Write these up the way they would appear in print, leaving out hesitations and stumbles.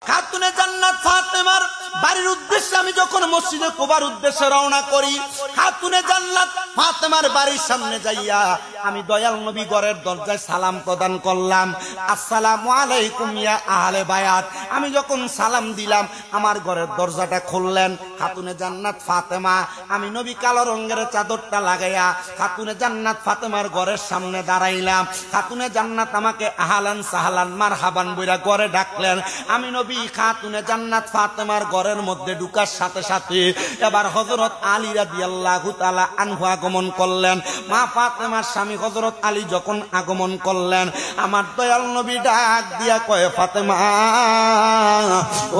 খাতুনে জান্নাত ফাতেমার বাড়ির উদ্দেশ্যে আমি যখন মসজিদে কুবার উদ্দেশ্যে রওনা করি, খাতুনে জান্নাত ফাতেমার বাড়ির সামনে যাইয়া আমি দয়াল নবী ঘরের দরজায় সালাম প্রদান করলাম, আসসালামু আলাইকুম ইয়া আহলে বায়াত। আমি যখন সালাম দিলাম, আমার ঘরের দরজাটা খুললেন খাতুনে জান্নাত ফাতেমা। আমি নবী কালো রঙের চাদরটা লাগাইয়া খাতুনে জান্নাত ফাতেমার ঘরের সামনে দাঁড়াইলাম। খাতুনে জান্নাত আমাকে আহলান সাহলান মারহাবান বইরা ঘরে ডাকলেন। আমি নবী খাতুনে জান্নাত ফাতেমার ঘরের মধ্যে ঢুকার সাথে সাথে এবার হযরত আলী রাদিয়াল্লাহু তাআলা আনহু আগমন করলেন। মা ফাতেমার স্বামী হযরত আলী যখন আগমন করলেন, আমার দয়াল নবী ডাক দিয়া কয়, ফাতেমা,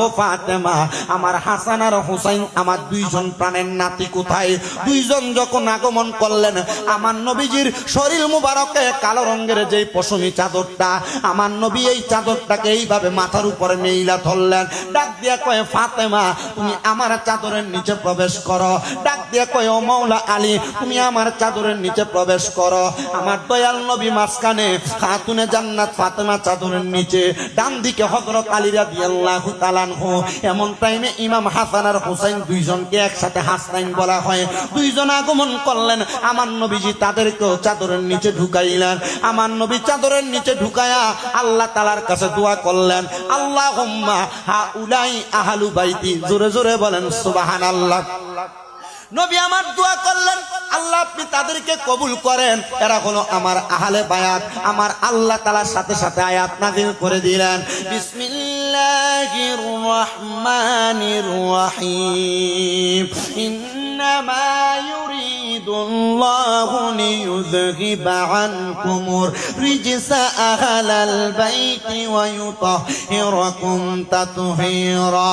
ও ফাতেমা, আমার হাসান আর হুসাইন আমার দুইজন প্রাণের নাতি কোথায়? দুইজন যখন আগমন করলেন, আমার নবীজির শরীর মুবারকে কালো রঙের যে পশমি চাদরটা, আমার নবী এই চাদরটাকে এইভাবে মাথার উপরে মেইলা ধরলেন। ডাক দিয়া কয়, ফাতেমা, তুমি আমার চাদরের নিচে প্রবেশ করো। ডাক দিয়া কয়, ও মাওলা আলী, তুমি আমার চাদরের নিচে প্রবেশ করো। আমার দয়াল নবী মাঝখানে, খাতুনে জান্নাত ফাতেমা চাদরের নিচে, ডান দিকে হযরত আলী রাদিয়াল্লাহু তাআলা আনহু। এমন টাইমে ইমাম হাসান আর হুসাইন দুইজনকে একসাথে হাসনাইন বলা হয়, দুইজন আগমন করলেন। আমার নবীজি তাদেরকেও চাদরের নিচে ঢুকাইলেন। আমার নবী চাদরের নিচে ঢুকায়া আল্লাহ তাআলার কাছে দোয়া করলেন, আল্লাহুম্মা হাউলাই আহলু বাইতি। জোরে জোরে বলেন সুবহানাল্লাহ। নবী আমার দোয়া করলেন, আল্লাহ আপনি তাদেরকে কবুল করেন, এরা হলো আমার আহলে বায়াত। আমার আল্লাহ তাআলার সাথে সাথে আয়াত নাযিল করে দিলেন, বিসমিল্লাহির রহমানির রহিম, ইন্নামা ইউরিদুল্লাহু লিইয়ুযহিবা আনকুমুর রিজসা আহলাল বাইতি ওয়া ইউতাহহিরাকুম তাতহীরা।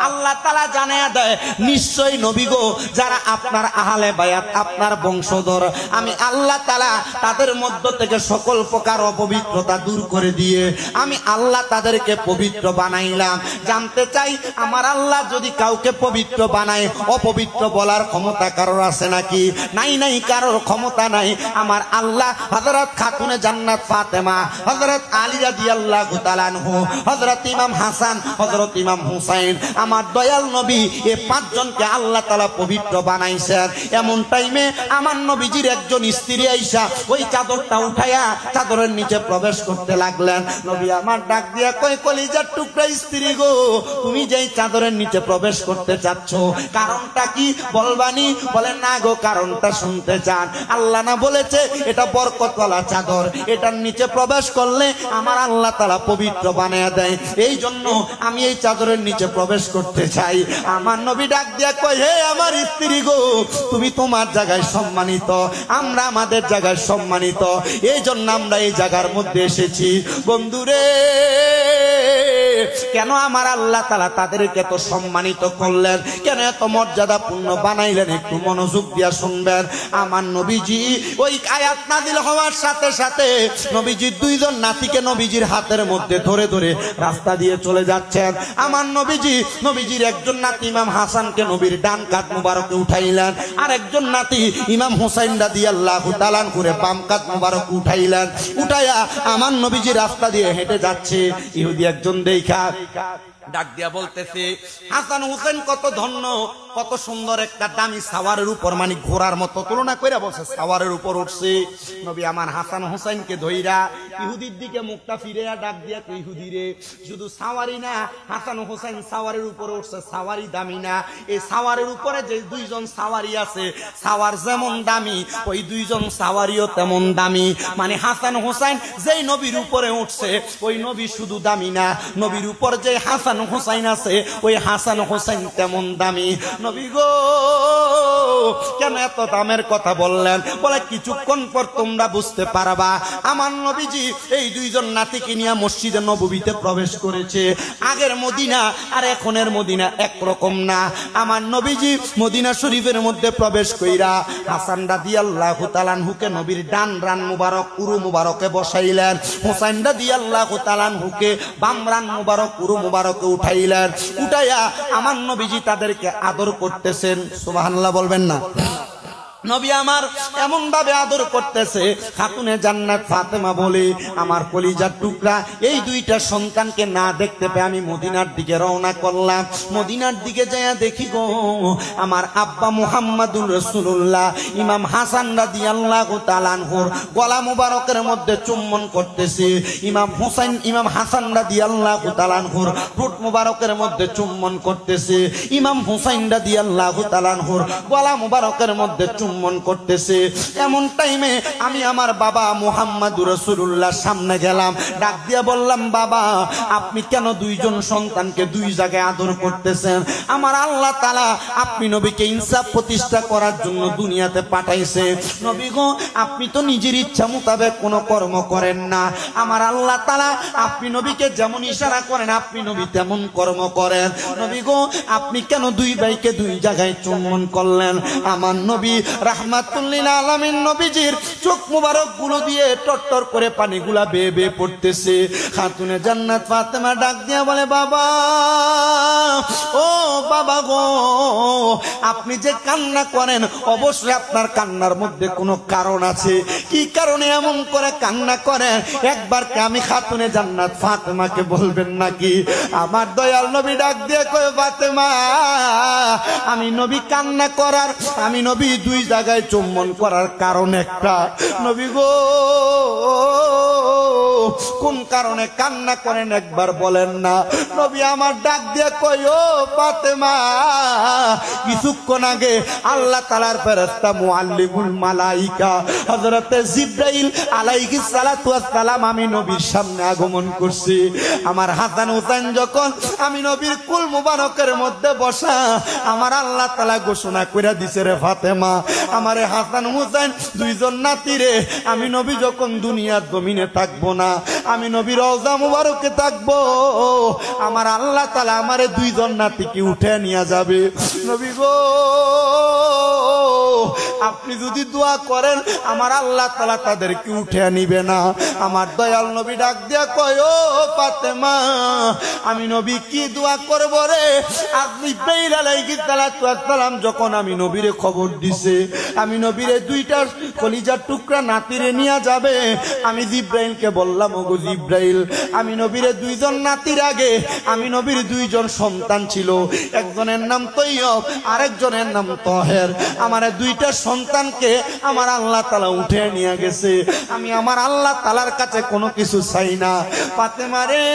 আল্লাহ তাআলা জানায়া দেয়, নিশ্চয়ই নবী গো, যারা আপনার আহলে বায়াত, আপনার বংশধর, আমি আল্লাহ তাআলা তাদের মধ্য থেকে সকল প্রকার অপবিত্রতা দূর করে দিয়ে আমি আল্লাহ তাদেরকে পবিত্র বানাইলাম। জানতে চাই, আমার আল্লাহ যদি কাউকে পবিত্র বানায়, অপবিত্র বলার ক্ষমতা কারোর আছে নাকি? নাই, নাই, কারোর ক্ষমতা নাই। আমার আল্লাহ হযরত খাতুনে জান্নাত ফাতেমা, হযরত আলী রাদিয়াল্লাহু তাআলা আনহু, হযরত ইমাম হাসান, হযরত ইমাম হুসাইন, আমার দয়াল নবী, এই পাঁচজনকে আল্লাহ তাআলা পবিত্র বানাইছেন। এমন টাইমে আমার নবীজির একজন স্ত্রী আইসা ওই চাদরটা উঠাইয়া চাদরের নিচে প্রবেশ করতে লাগলেন। নবী আমার ডাক দিয়া কয়, কলিজার টুকরা স্ত্রী গো, তুমি যেই চাদরের নিচে প্রবেশ করতে চাচ্ছ, কারণটা কি বলবানি? বলেন না গো, কারণটা শুনতে চান? আল্লাহ না বলেছে এটা বরকতওয়ালা চাদর, এটার নিচে প্রবেশ করলে আমার আল্লাহ তাআলা পবিত্র বানায়া দেয়, এই জন্য আমি এই চাদরের নিচে প্রবেশ করতে চাই। আমার নবী ডাক দিয়া কয়, হে আমার স্ত্রী গো, তুমি তোমার জায়গায় সম্মানিত, আমরা আমাদের জায়গায় সম্মানিত, এই জন্য আমরা এই জায়গার মধ্যে এসেছি। বন্ধুরে, কেন আমার আল্লাহ তাআলা তাদেরকে এত সম্মানিত করলেন, কেন এত মর্যাদাপূর্ণ বানাইলেন, একটু মনোযোগ দিয়া শুনবেন। আমার নবীজি ওই আয়াত নাযিল হওয়ার সাথে সাথে নবীজির দুইজন নাতিকে নবীজির হাতের মধ্যে ধরে ধরে রাস্তা দিয়ে চলে যাচ্ছেন। আমার নবীজির একজন নাতি ইমাম হাসানকে নবীর ডান কাঁধ মুবারকে উঠাইলেন, আর একজন নাতি ইমাম হুসাইন রাদিয়াল্লাহু তাআলা করে বাম কাঁধ মুবারক উঠাইলেন। উঠাইয়া আমার নবীজি রাস্তা দিয়ে হেঁটে যাচ্ছে। ইহুদি একজন দেখা ডাক দিয়া বলতেছে, হাসান হুসেন কত ধন্য, কত সুন্দর একটা দামি সাওয়ারের উপর, মানে ঘোড়ার মতো তুলনা করে বলছে, সাওয়ারের উপর উঠছে। নবী আমার হাসান হুসাইনকে ধইরা ইহুদির দিকে মুখটা ফিরিয়া ডাক দিয়া, ইহুদি রে, শুধু সাওয়ারি না, হাসান হুসাইন সাওয়ারের উপরে উঠছে, সাওয়ারি দামি না? এই সাওয়ারের উপরে যে দুইজন সাওয়ারি আছে, সাওয়ার যেমন দামি, ওই দুইজন সাওয়ারিও তেমন দামি। মানে হাসান হুসাইন যেই নবীর উপরে উঠছে, ওই নবী শুধু দামি না, নবীর উপর যে হাসান হুসাইন আছে, ওই হাসান হুসাইন তেমন দামি। নবী গো, কেন এত দামের কথা বললেন? বলে, কিছুক্ষণ পর তোমরা বুঝতে পারবা। আমার নবীজি এই দুইজন নাতিকে নিয়ে মসজিদে নববীতে প্রবেশ করেছে। আগের মদিনা আর এখনের মদিনা একরকম না। আমার নবীজি মদিনা শরীফের মধ্যে প্রবেশ কইরা হাসান রাদিয়াল্লাহু তাআলা আনহুকে নবীর ডান রান মুবারক উরু মুবারকে বসাইলেন, হুসাইন রাদিয়াল্লাহু তাআলা আনহুকে বাম রান মুবারক উরু মুবারকে উঠাইলেন। উঠাইয়া আমার নবীজি তাদেরকে আদর করতেছেন। সুবহানাল্লাহ বলবেন না? নবী আমার এমন ভাবে আদর করতেছে, খাতুনে জান্নাত ফাতেমা বলে, আমার কলিজার টুকরা, এই দুইটা সন্তানকে না দেখতে পেয়ে আমি মদিনার দিকে রওনা করলাম। মদিনার দিকে যাইয়া দেখি গো, আমার আব্বা মুহাম্মাদুর রাসূলুল্লাহ ইমাম হাসান রাদিয়াল্লাহু তাআলা আনহুর গলা মুবারকের মধ্যে চুম্বন করতেছে, ইমাম হাসান রাদিয়াল্লাহু তাআলা আনহুর ঠোঁট মুবারকের মধ্যে চুম্বন করতেছে, ইমাম হুসাইন রাদিয়াল্লাহু তাআলা আনহুর গলা মুবারকের মধ্যে চুম্বন করতেছে। এমন টাইমে আমি আমার বাবা মুহাম্মাদুর রাসূলুল্লাহর সামনে গেলাম, ডাক দিয়া বললাম, বাবা আপনি কেন দুইজন সন্তানকে দুই জায়গায় আদর করতেছেন? আমার আল্লাহ তাআলা আপনি নবীকে ইনসাফ প্রতিষ্ঠা করার জন্য দুনিয়াতে পাঠাইছে। নবী গো, আপনি তো নিজের ইচ্ছা মোতাবেক কোনো কর্ম করেন না। আমার আল্লাহ তাআলা আপনি নবীকে যেমন ইশারা করেন আপনি নবী তেমন কর্ম করেন। নবী গো, আপনি কেন দুই ভাইকে দুই জায়গায় চুম্বন করলেন? আমার নবী রাহমাতুল লিল আলামিন নবীজির চোখ মুবারক গুলো দিয়ে টটটর করে পানিগুলা বেয়ে বেয়ে পড়তেছে। খাতুনে জান্নাত ফাতেমা ডাক দিয়া বলে, বাবা ও বাবা গো, আপনি যে কান্না করেন অবশ্যই আপনার কান্নার মধ্যে কোনো কারণ আছে। কি কারণে এমন করে কান্না করেন একবার কি আমি খাতুনে জান্নাত ফাতেমাকে বলবেন নাকি? আমার দয়াল নবী ডাক দিয়ে কয়, ফাতেমা আমি নবী কান্না করার, আমি নবী দুই জায়গায় চুম্বন করার কারণ একটা। নবী গো, কোন কারণে কান্না করেন একবার বলেন না? নবী আমার ডাক দিয়ে কয়, ও ফাতেমা, কিছুক্ষণ আগে আল্লাহ তাআলার ফেরেশতা মুআল্লিমুল মালাইকা হযরতে জিবরাইল আলাইহিস সালাতু ওয়াস সালাম আমি নবীর সামনে আগমন করছি। আমার হাসান হুসাইন যখন আমি নবীর কুল মুবারকের মধ্যে বসা, আমার আল্লাহ তাআলা ঘোষণা কইরা দিছে, রে ফাতেমা, আমারে হাসান হুসাইন দুইজন নাতিরে আমি নবী যখন দুনিয়ার জমিনে থাকবো না, আমি নবীর রওজা মুবারকে থাকবো, আমার আল্লাহ তাআলা আমারে দুইজন নাতিকে উঠে নিয়ে যাবে। নবী গো, আপনি যদি দোয়া করেন আমার আল্লাহ তাআলা তাদেরকে উঠে নিবে না। আমার দয়াল নবী ডাক দিয়া কয়, ও ফাতেমা, আমি নবী কি দোয়া করব রে? আপনি জিবরাইল আলাইহিস সালাতু ওয়াস সালাম যখন আমি নবীরে খবর দিছে আমি নবীরে দুইটা কলিজার টুকরা নাতিরে নিয়ে যাবে, আমি জিবরাইলকে বললাম, ও গো জিবরাইল, আমি নবীরে দুইজন নাতির আগে আমি নবীর দুইজন সন্তান ছিল, একজনের নাম তৈয়ব আরেকজনের নাম তহের। আমার দুইটা সন্তানকে আমার আল্লাহ তাআলা উঠে নিয়ে গেছে। আমি আমার আল্লাহ তাআলার কাছে কোনো কিছু চাই না ফাতেমা রে,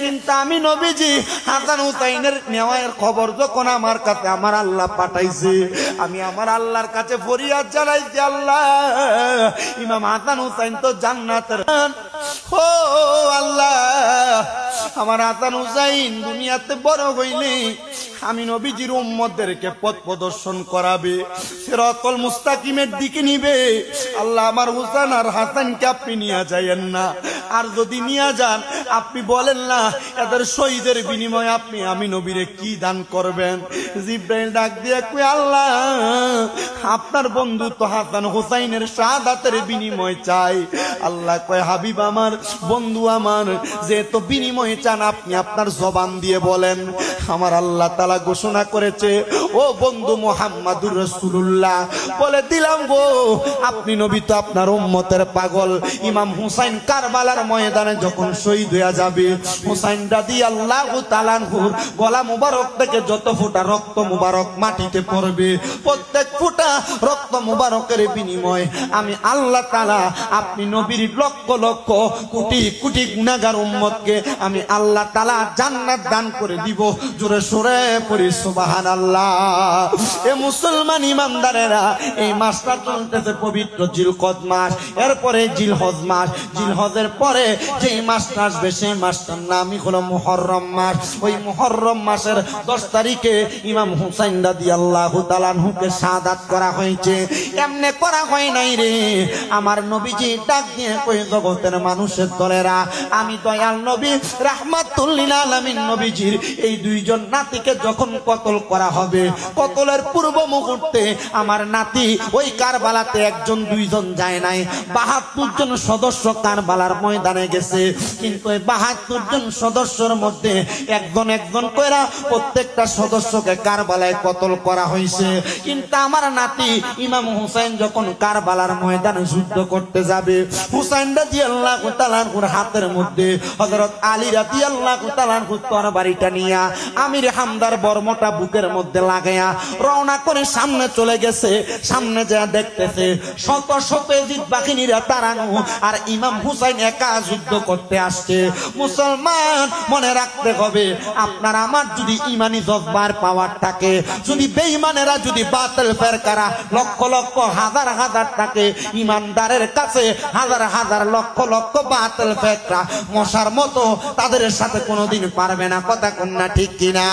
কিন্তু আমি নবীজি হাসান হুসাইনের নেওয়ার খবর যখন আমার কাছে আমার আল্লাহ পাঠাইছে, আমি আমার আল্লাহর কাছে ফরিয়াদ জানাইছি, আল্লাহ ইমাম হাসান হুসাইন তো জান্নাতের, ও আল্লাহ আমার হাসান হুসাইন দুনিয়াতে বড় হইলে আমি নবীজির উম্মতদেরকে পথ প্রদর্শন করাবে, সিরাতুল মুস্তাকিমের দিকে নিবে। আল্লাহ আমার হুসাইন আর হাসানকে আপনি নিয়ে যায়েন না, আর যদি নিয়ে যান আপনি বলেন না এদের শহীদের বিনিময়ে আপনি আমি নবীরে কি দান করবেন? জিবরাইল ডাক দিয়ে কই, আল্লাহ আপনার বন্ধু তো হাসান হুসাইনের শাহাদাতের বিনিময় চাই। আল্লাহ কয়, হাবিব আমার, বন্ধু আমার, যেহেতু বিনিময় চান আপনি আপনার জবান দিয়ে বলেন। আমার আল্লাহ তাআলা ঘোষণা করেছে, ও বন্ধু মুহাম্মাদুর রাসূলুল্লাহ, বলে দিলাম গো, আপনি নবী তো আপনার উম্মতের পাগল। ইমাম হুসাইন কারবালার ময়দানে যখন শহীদ হয়ে যাবে, হুসাইন রাদিয়াল্লাহু তাআলা আনহুর গলা মুবারক থেকে যত ফোঁটা রক্ত মুবারক মাটিতে পড়বে, প্রত্যেক ফোঁটা রক্ত মুবারকের বিনিময় আমি আল্লাহ তাআলা আপনি নবীর লক্ষ লক্ষ কোটি কোটি গুনাহগার উম্মতকে আমি আল্লাহ তাআলা জান্নাত দান করে দিব। জোরে সোরে পড়ি সুবহানাল্লাহ। এ মুসলমান ইমানদারেরা, এই মাসটা চলতেছে পবিত্র জিলকদ মাস, এরপরে জিলহজ মাস, জিলহজের পরে যে মাসটা আসবে সেই মাসটার নামই হলো মুহররম মাস। ওই মুহররম মাসের 10 তারিখে ইমাম হুসাইন রাদিয়াল্লাহু তাআলা আনহুকে শাহাদাত করা হয়েছে। এমনে করা হয় নাই রে, আমার নবীজি ডাক দিয়ে কই, জগতের মানুষের দলেরা, আমি দয়াল নবী রাহমাতুল লিল আলামিন নবীজির এই দুইজন নাতিকে যখন কতল করা হবে, কতলের পূর্ব মুহূর্তে আমার নাতি ওই কারবালাতে একজন দুইজন যায় নাই, 72 জন সদস্য কারবালার ময়দানে ময়দানে গেছে, কিন্তু এই 72 জন সদস্যের মধ্যে একজন একজন কইরা প্রত্যেকটা সদস্যকে কারবালায় কতল করা হয়েছে। কিন্তু আমার নাতি ইমাম হুসাইন যখন কারবালার ময়দানে যুদ্ধ করতে যাবে, হুসাইন রাদিয়াল্লাহু তাআলা আনহুর হাতের মধ্যে হযরত আলী রাদিয়াল্লাহু তাআলা আনহু তরবারিটা নিয়া আমির হামদার বর্মটা বুকের মধ্যে লাগায়া রওনা করে সামনে চলে গেছে। সামনে যা দেখতেছে শত শত এজিদ বাহিনীরা তাড়ানো, আর ইমাম হুসাইন একা যুদ্ধ করতে আসছে। মুসলমান মনে রাখতে হবে, আপনার আমার যদি ইমানি জজবার পাওয়ার থাকে, যদি বেঈমানেরা যদি বাতিল ফেরকারা লক্ষ লক্ষ হাজার হাজার থাকে, ইমানদারের কাছে হাজার হাজার লক্ষ লক্ষ বাতিল ফেরকা মশার মতো, তাদের সাথে কোনোদিন পারবে না। কথা কোন না ঠিক কিনা?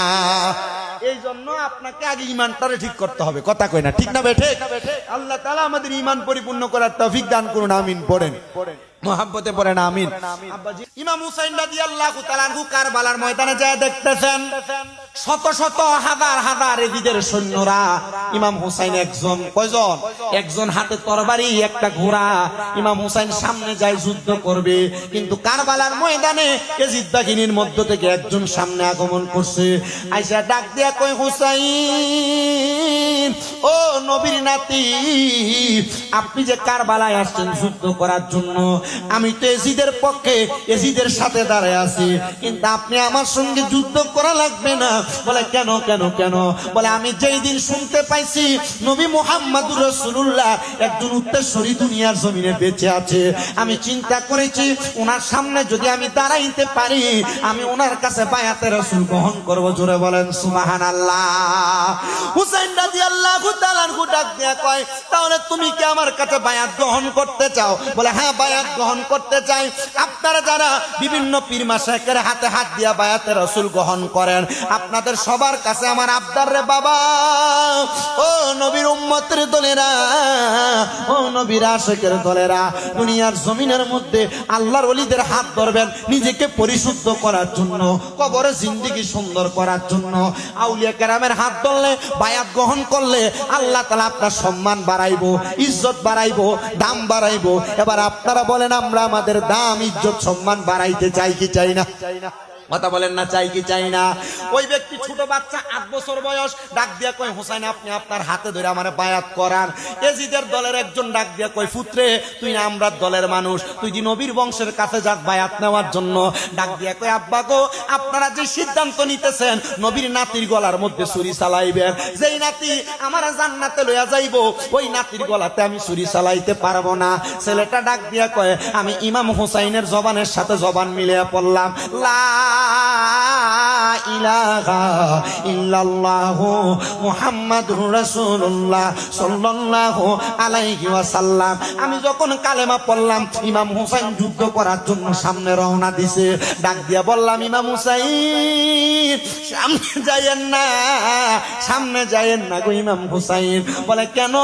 এই জন্য আপনাকে আগে ইমানটারে ঠিক করতে হবে। কথা কই না ঠিক না বেঠে? আল্লাহ তাআলা আমাদের ঈমান পরিপূর্ণ করার তৌফিক দান করুন। আমিন পড়েন, মোহাব্বতে পড়েন আমিন। আব্বাজি ইমাম হুসাইন রাদিয়াল্লাহু তাআলা আনহু কারবালার ময়দানে যায় দেখতেছেন শত শত হাজার হাজার এজিদের সৈন্যরা, ইমাম হুসাইন একজন। কয়জন? একজন, হাতে তরবারি, একটা ঘোড়া। ইমাম হুসাইন সামনে যায় যুদ্ধ করবে, কিন্তু কারবালার ময়দানে এজিদ বাহিনীর মধ্য থেকে একজন সামনে আগমন করছে। আয়েশা ডাক দিয়া কয়, হুসাইন ও নবীর নাতি, আপনি যে কারবালায় আসছেন যুদ্ধ করার জন্য, আমি তো এজিদের পক্ষে, এজিদের সাথে দাঁড়ায় আছি, কিন্তু আপনি আমার সঙ্গে যুদ্ধ করা লাগবে না। বলে কেন কেন কেন? বলে আমি যেই দিন শুনতে পাইছি নবী মুহাম্মদুর রাসূলুল্লাহ একজন উত্তরসূরি দুনিয়ার জমিনে বেঁচে আছে, আমি চিন্তা করেছি ওনার সামনে যদি আমি দাঁড়াইতে পারি, আমি ওনার কাছে বায়াতে রাসূল গ্রহণ করব। জোরে বলেন সুবহানাল্লাহ। হুসাইন রাদিয়াল্লাহু তাআলা আনহু ডাক দিয়া কয়, তাহলে তুমি কি আমার কাছে বায়াত গ্রহণ করতে চাও? বলে হ্যাঁ, বায়াত গ্রহণ করতে চাই। আপনারা যারা বিভিন্ন পীর মাশায়েখের হাতে হাত দিয়া বায়াতে রাসূল গ্রহণ করেন, আপনাদের সবার কাছে আমার আবদার রে বাবা, ও নবীর উম্মতের দলেরা, ও নবীর আশিকের দলেরা, দুনিয়ার জমিনের মধ্যে আল্লাহর ওলিদের হাত ধরবেন নিজেকে পরিশুদ্ধ করার জন্য, কবরে জিন্দেগি সুন্দর করার জন্য। আউলিয়া কেরামের হাত ধরলে, বায়াত গ্রহণ করলে আল্লাহ তাআলা আপনার সম্মান বাড়াইবো, ইজ্জত বাড়াইবো, দাম বাড়াইবো। এবার আপনারা বলেন, আমরা আমাদের দাম, ইজ্জত, সম্মান বাড়াইতে চাই কি চাই না? কথা বলেন না, চাই কি চাই না? ওই ব্যক্তি ছোট বাচ্চা 8 বছর বয়স, ডাক দিয়া কয়, হুসাইন আপনি আপনার হাতে ধরে আমারে বায়াত করান। এজিদের দলের একজন ডাক দিয়া কয়, পুত্রে তুই না আমরা দলের মানুষ, তুই যে নবীর বংশের কাছে যাক বায়াত নেওয়ার জন্য। ডাক দিয়া কয়, আব্বা গো, আপনারা যে সিদ্ধান্ত নিতেছেন নবীর নাতির গলার মধ্যে ছুরি চালাইবেন, যেই নাতি আমার জান্নাতে লইয়া যাইবো, ওই নাতির গলাতে আমি ছুরি চালাইতে পারবো না। ছেলেটা ডাক দিয়া কয়, আমি ইমাম হুসাইনের জবানের সাথে জবান মিলিয়ে পড়লাম, লা ইলাহা ইল্লাল্লাহু মুহাম্মাদুর রাসূলুল্লাহ সাল্লাল্লাহু আলাইহি ওয়াসাল্লাম। আমি যখন কালেমা পড়লাম, ইমাম হুসাইন যুদ্ধ করার জন্য সামনে রওনা দিছে। ডাক দিয়া বললাম, ইমাম হুসাইন সামনে যায়েন না, সামনে যায়েন না গো ইমাম হুসাইন। বলে কেন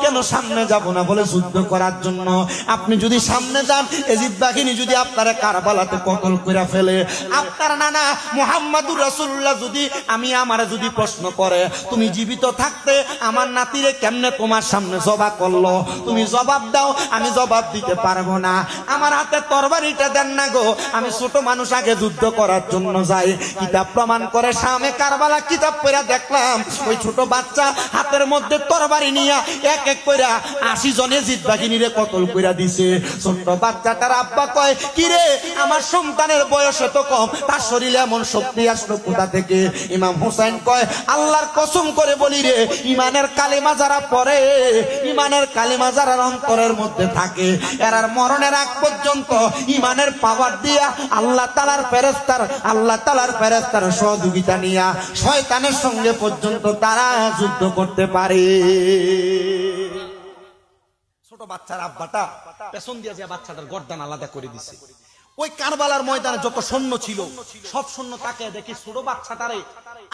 কেন সামনে যাব না? বলে যুদ্ধ করার জন্য। আপনি যদি সামনে যান, এজিদ বাহিনী যদি আপনারা কারবালাতে কতল করে ফেলে, আপনার নানা মুহাম্মাদুর রাসূলুল্লাহ যদি আমারে যদি প্রশ্ন করে, তুমি জীবিত থাকতে আমার নাতিরে কেমনে তোমার সামনে জবাব করলো, তুমি জবাব দাও, আমি জবাব দিতে পারবো না। আমার হাতে তরবারিটা দেন না গো, আমি ছোট মানুষ, আগে যুদ্ধ করার জন্য যাই। কিতাব প্রমাণ করে, শামে কারবালা কিতাব পড়া দেখলাম, ওই ছোট বাচ্চা হাতের মধ্যে তরবারি নিয়া এক এক কইরা 80 জনে জিদ বাহিনীরে কতল কইরা দিছে। ছোট বাচ্চাটার আব্বা কয়, কিরে আমার সন্তানের বয়স এত কম, তার শরীরে এমন শক্তি আসলো কোথা থেকে? ইমাম হুসাইন কয়, আল্লাহর কসম করে বলি রে, ইমানের কালিমা যারা পড়ে, ইমানের কালিমা যারা অন্তরের মধ্যে থাকে, এরার মরণের আগ পর্যন্ত ইমানের পাওয়ার দিয়া আল্লাহ তাআলার ফেরেশতার সহযোগিতা নিয়া শয়তানের সঙ্গে পর্যন্ত তারা যুদ্ধ করতে পারে। ছোট বাচ্চার আব্বাটা পেছন দিয়ে যে বাচ্চাটার গর্দান আলাদা করে দিছে। ওই কারবালার ময়দানে যত সৈন্য ছিল, সব সৈন্য তাকে দেখি ছোট বাচ্চাটারে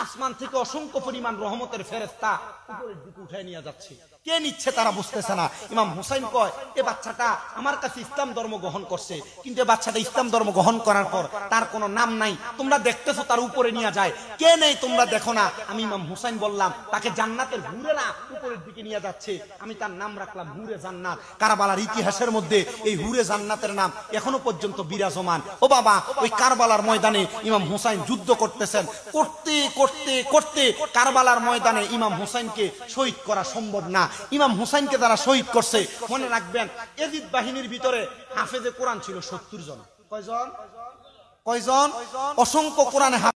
আসমান থেকে অসংখ্য পরিমাণ রহমতের ফেরেশতা উপরের দিকে উঠায় নিয়ে যাচ্ছে। কে নিচ্ছে তারা বুঝতেছে না। ইমাম হুসাইন কয়, এ বাচ্চাটা আমার কাছে ইসলাম ধর্ম গ্রহণ করছে, কিন্তু এ বাচ্চাটা ইসলাম ধর্ম গ্রহণ করার পর তার কোনো নাম নাই, তোমরা দেখতেছো তার উপরে নিয়ে যায়, কে নেই তোমরা দেখো না? আমি ইমাম হুসাইন বললাম, তাকে জান্নাতের হুরেরা উপরের দিকে নিয়ে যাচ্ছে, আমি তার নাম রাখলাম হুরে জান্নাত। কারবালার ইতিহাসের মধ্যে এই হুরে জান্নাতের নাম এখনো পর্যন্ত বিরাজমান। ও বাবা, ওই কারবালার ময়দানে ইমাম হুসাইন যুদ্ধ করতেছেন, করতে করতে করতে কারবালার ময়দানে ইমাম হুসাইনকে শহীদ করা সম্ভব না। ইমাম হুসাইনকে যারা শহীদ করছে, মনে রাখবেন এজিদ বাহিনীর ভিতরে হাফেজে কোরআন ছিল 70 জন। কয়জন? অসংখ্য কোরআনে